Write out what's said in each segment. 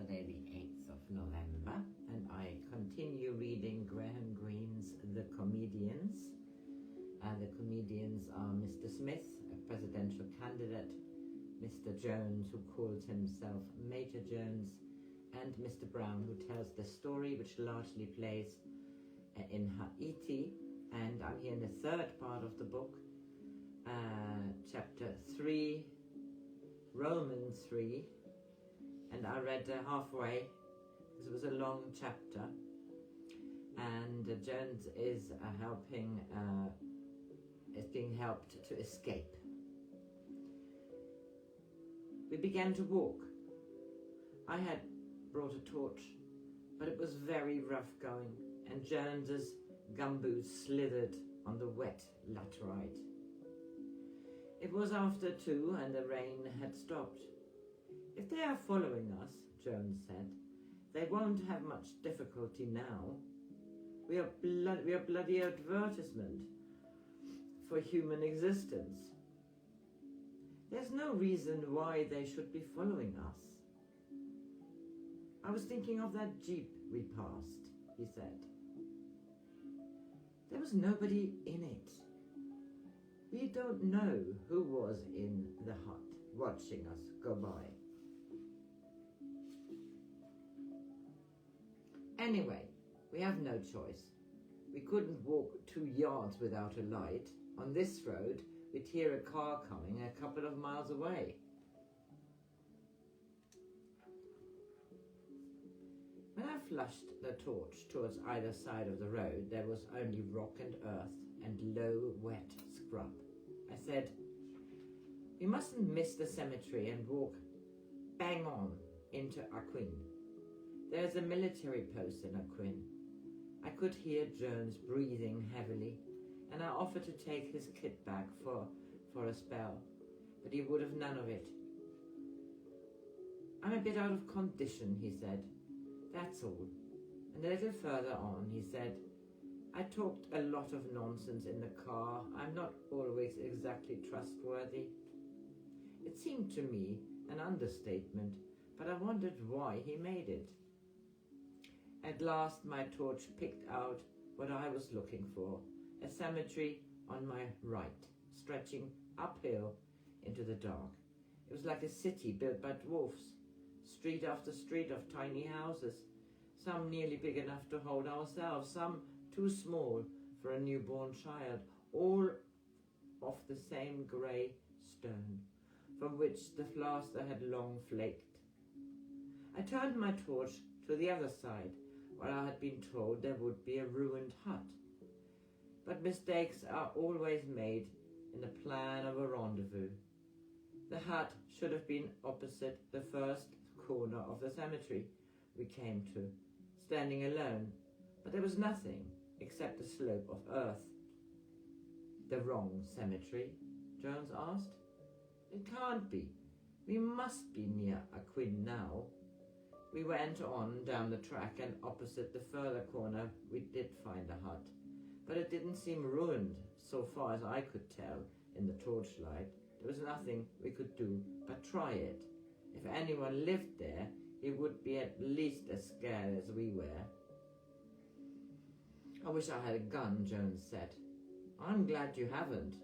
Saturday the 8th of November, and I continue reading Graham Greene's The Comedians. The comedians are Mr. Smith, a presidential candidate, Mr. Jones, who calls himself Major Jones, and Mr. Brown, who tells the story which largely plays in Haiti. And I'm here in the third part of the book, chapter 3, Romans 3, and I read halfway because it was a long chapter, and Jones is being helped to escape. We began to walk. I had brought a torch, but it was very rough going, and Jones's gumboots slithered on the wet laterite. It was after 2 and the rain had stopped. "If they are following us," Jones said, "they won't have much difficulty now. We are bloody advertisement for human existence. There's no reason why they should be following us." "I was thinking of that jeep we passed," he said. "There was nobody in it. We don't know who was in the hut watching us go by. Anyway, we have no choice. We couldn't walk 2 yards without a light. On this road, we'd hear a car coming a couple of miles away." When I flushed the torch towards either side of the road, there was only rock and earth and low, wet scrub. I said, "We mustn't miss the cemetery and walk bang on into Aquin. There's a military post in Aquin." I could hear Jones breathing heavily, and I offered to take his kit back for a spell, but he would have none of it. "I'm a bit out of condition," he said. "That's all." And a little further on he said, "I talked a lot of nonsense in the car. I'm not always exactly trustworthy." It seemed to me an understatement, but I wondered why he made it. At last my torch picked out what I was looking for, a cemetery on my right, stretching uphill into the dark. It was like a city built by dwarfs, street after street of tiny houses, some nearly big enough to hold ourselves, some too small for a newborn child, all of the same grey stone, from which the plaster had long flaked. I turned my torch to the other side, where I had been told there would be a ruined hut. But mistakes are always made in the plan of a rendezvous. The hut should have been opposite the first corner of the cemetery we came to, standing alone, but there was nothing except a slope of earth. "The wrong cemetery?" Jones asked. "It can't be. We must be near Aquin now." We went on down the track, and opposite the further corner we did find a hut, but it didn't seem ruined so far as I could tell in the torchlight. There was nothing we could do but try it. If anyone lived there, he would be at least as scared as we were. "I wish I had a gun," Jones said. "I'm glad you haven't.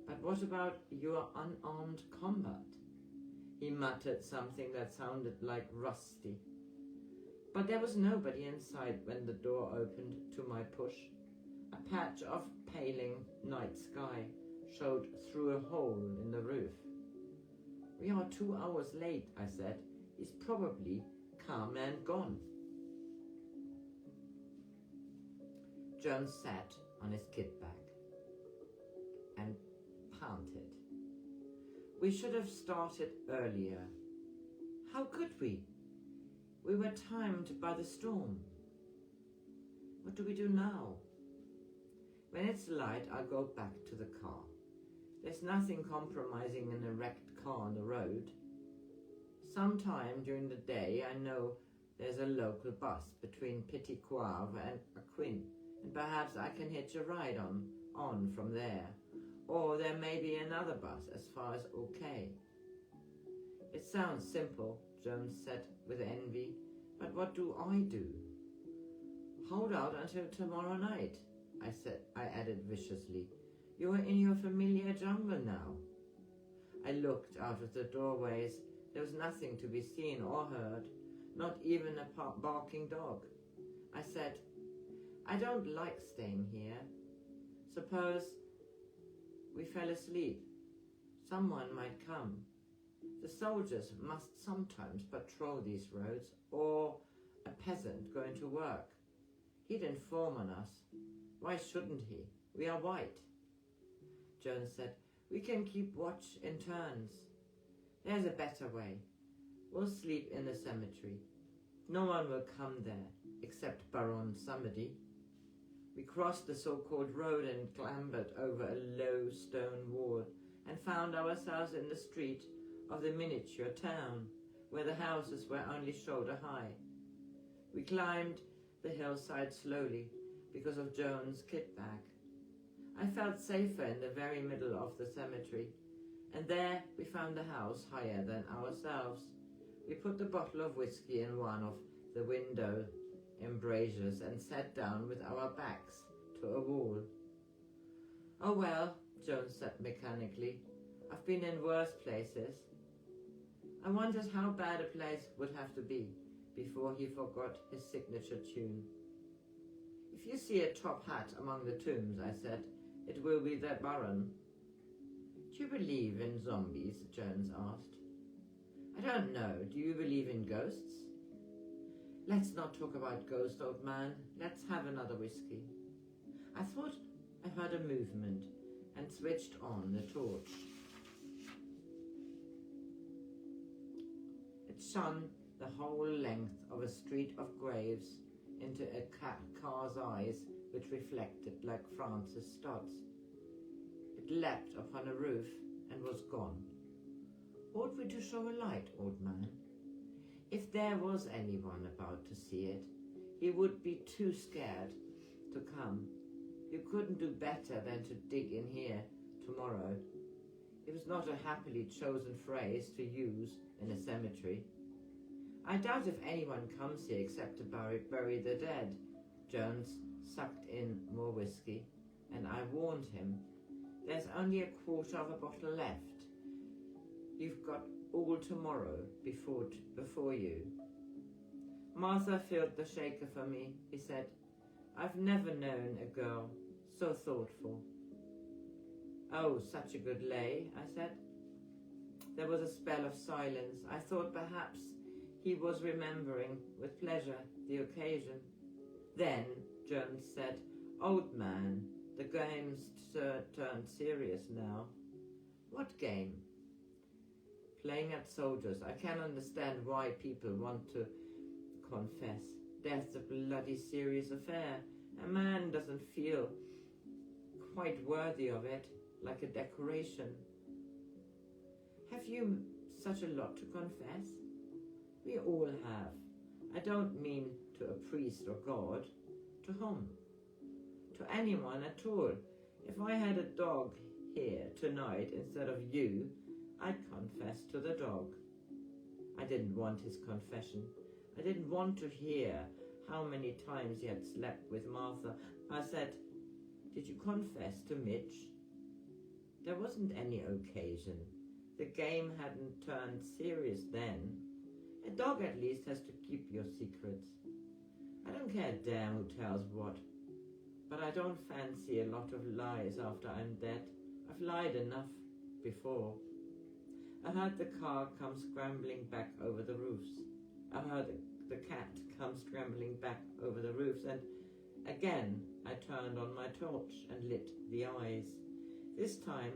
But what about your unarmed combat?" He muttered something that sounded like rusty. But there was nobody inside when the door opened to my push. A patch of paling night sky showed through a hole in the roof. "We are 2 hours late," I said. "He's probably come and gone." Jones sat on his kit bag and panted. "We should have started earlier." "How could we? We were timed by the storm." "What do we do now?" "When it's light, I'll go back to the car. There's nothing compromising an wrecked car on the road. Sometime during the day, I know there's a local bus between Petit Poivre and Aquin, and perhaps I can hitch a ride on from there. Or there may be another bus as far as OK. It sounds simple, Jones said with envy. But what do I do? Hold out until tomorrow night, I added viciously. You are in your familiar jungle now. I looked out of the doorways. There was nothing to be seen or heard, not even a barking dog. I said, I don't like staying here. Suppose we fell asleep. Someone might come. The soldiers must sometimes patrol these roads, or a peasant going to work. He'd inform on us. Why shouldn't he? We are white. Jones said, we can keep watch in turns. There's a better way. We'll sleep in the cemetery. No one will come there, except Baron somebody. We crossed the so-called road and clambered over a low stone wall and found ourselves in the street of the miniature town, where the houses were only shoulder high. We climbed the hillside slowly because of Jones' kit bag. I felt safer in the very middle of the cemetery, and there we found a house higher than ourselves. We put the bottle of whiskey in one of the window embrasures and sat down with our backs to a wall. Oh well, Jones said mechanically, I've been in worse places. I wondered how bad a place would have to be before he forgot his signature tune. If you see a top hat among the tombs, I said, it will be the Baron. Do you believe in zombies? Jones asked. I don't know. Do you believe in ghosts? Let's not talk about ghosts, old man. Let's have another whiskey. I thought I heard a movement and switched on the torch. It shone the whole length of a street of graves into a car's eyes, which reflected like Francis Stodd's. It leapt upon a roof and was gone. Ought we to show a light, old man? If there was anyone about to see it, he would be too scared to come. You couldn't do better than to dig in here tomorrow. It was not a happily chosen phrase to use in a cemetery. I doubt if anyone comes here except to bury the dead. Jones sucked in more whiskey, and I warned him, there's only a quarter of a bottle left. You've got all tomorrow before you. Martha filled the shaker for me, he said. I've never known a girl so thoughtful. Oh, such a good lay, I said. There was a spell of silence. I thought perhaps he was remembering with pleasure the occasion. Then Jones said, old man, the game's turned serious now. What game? Playing at soldiers. I can understand why people want to confess. Death's a bloody serious affair. A man doesn't feel quite worthy of it, like a decoration. Have you such a lot to confess? We all have. I don't mean to a priest or God. To whom? To anyone at all. If I had a dog here tonight instead of you, I'd confess to the dog. I didn't want his confession. I didn't want to hear how many times he had slept with Martha. I said, did you confess to Mitch? There wasn't any occasion. The game hadn't turned serious then. A dog at least has to keep your secrets. I don't care a damn who tells what, but I don't fancy a lot of lies after I'm dead. I've lied enough before. I heard the car come scrambling back over the roofs. I heard the cat come scrambling back over the roofs, and again I turned on my torch and lit the eyes. This time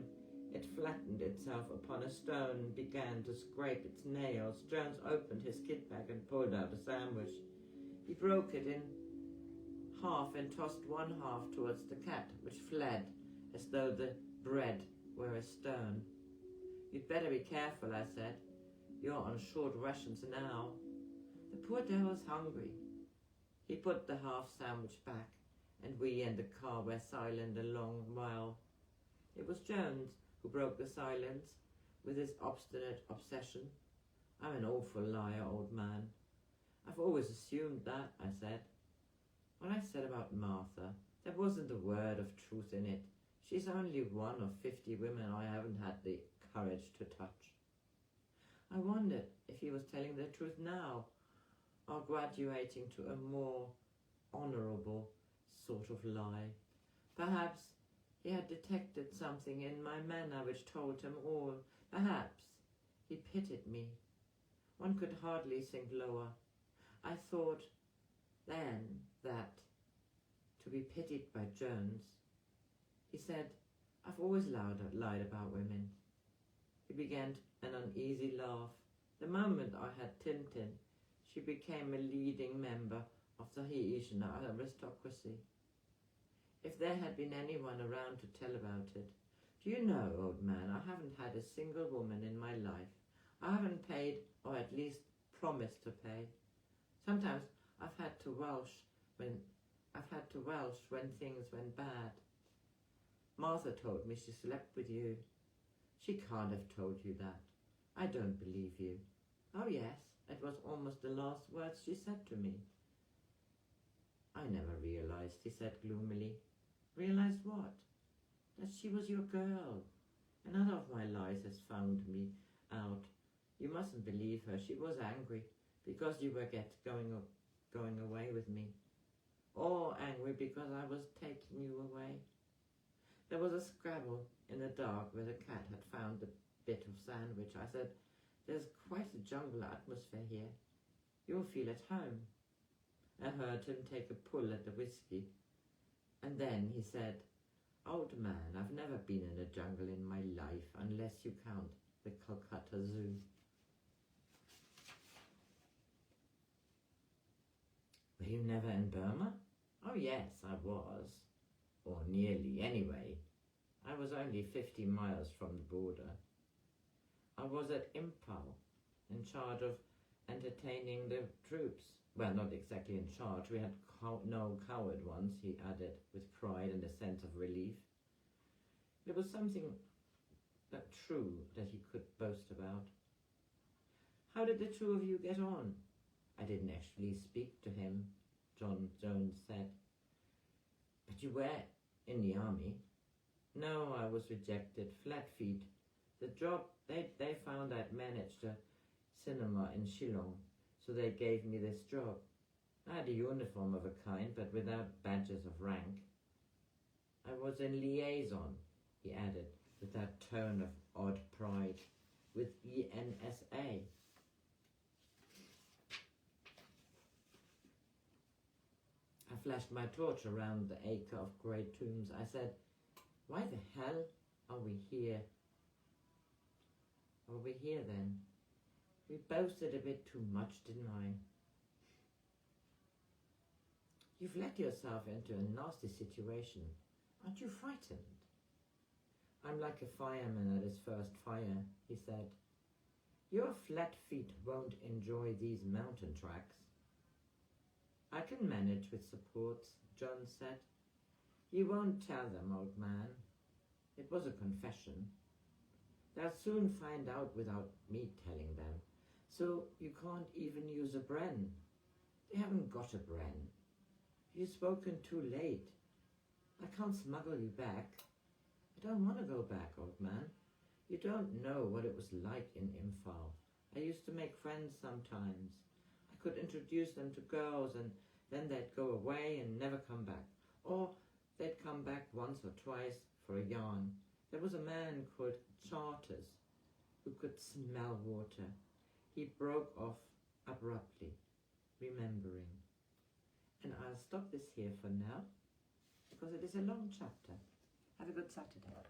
it flattened itself upon a stone and began to scrape its nails. Jones opened his kit bag and pulled out a sandwich. He broke it in half and tossed one half towards the cat, which fled as though the bread were a stone. You'd better be careful, I said. You're on short rations now. The poor devil's hungry. He put the half sandwich back, and we and the car were silent a long while. It was Jones who broke the silence with his obstinate obsession. I'm an awful liar, old man. I've always assumed that, I said. What I said about Martha, there wasn't a word of truth in it. She's only one of 50 women I haven't had the courage to touch. I wondered if he was telling the truth now, or graduating to a more honourable sort of lie. Perhaps he had detected something in my manner which told him all. Perhaps he pitied me. One could hardly sink lower. I thought then that to be pitied by Jones. He said, I've always lied about women. He began an uneasy laugh. The moment I had Tintin, she became a leading member of the Haitian aristocracy. If there had been anyone around to tell about it. Do you know, old man, I haven't had a single woman in my life. I haven't paid, or at least promised to pay. Sometimes I've had to welsh when things went bad. Martha told me she slept with you. She can't have told you that. I don't believe you. Oh yes, it was almost the last words she said to me. I never realized, he said gloomily. Realized what? That she was your girl. Another of my lies has found me out. You mustn't believe her. She was angry because you were going away with me. Or angry because I was taking you away. There was a scrabble in the dark where the cat had found a bit of sandwich. I said, there's quite a jungle atmosphere here. You'll feel at home. I heard him take a pull at the whiskey. And then he said, old man, I've never been in a jungle in my life unless you count the Calcutta Zoo. Were you never in Burma? Oh yes, I was. Or nearly, anyway. I was only 50 miles from the border. I was at Impal, in charge of entertaining the troops. Well, not exactly in charge. We had no coward ones, he added, with pride and a sense of relief. There was something true that he could boast about. How did the two of you get on? I didn't actually speak to him, John Jones said. But you were in the army? No, I was rejected, flat feet. The job, they found I'd managed a cinema in Shillong, so they gave me this job. I had a uniform of a kind, but without badges of rank. I was in liaison, he added, with that tone of odd pride, with ENSA. I flashed my torch around the acre of grey tombs. I said, why the hell are we here? Are we here then? We boasted a bit too much, didn't I? You've let yourself into a nasty situation. Aren't you frightened? I'm like a fireman at his first fire, he said. Your flat feet won't enjoy these mountain tracks. I can manage with supports, John said. You won't tell them, old man. It was a confession. They'll soon find out without me telling them. So you can't even use a bren. They haven't got a bren. You've spoken too late. I can't smuggle you back. I don't want to go back, old man. You don't know what it was like in Imphal. I used to make friends sometimes. I could introduce them to girls and then they'd go away and never come back. Or they'd come back once or twice for a yarn. There was a man called Charters who could smell water. He broke off abruptly, remembering. And I'll stop this here for now because it is a long chapter. Have a good Saturday.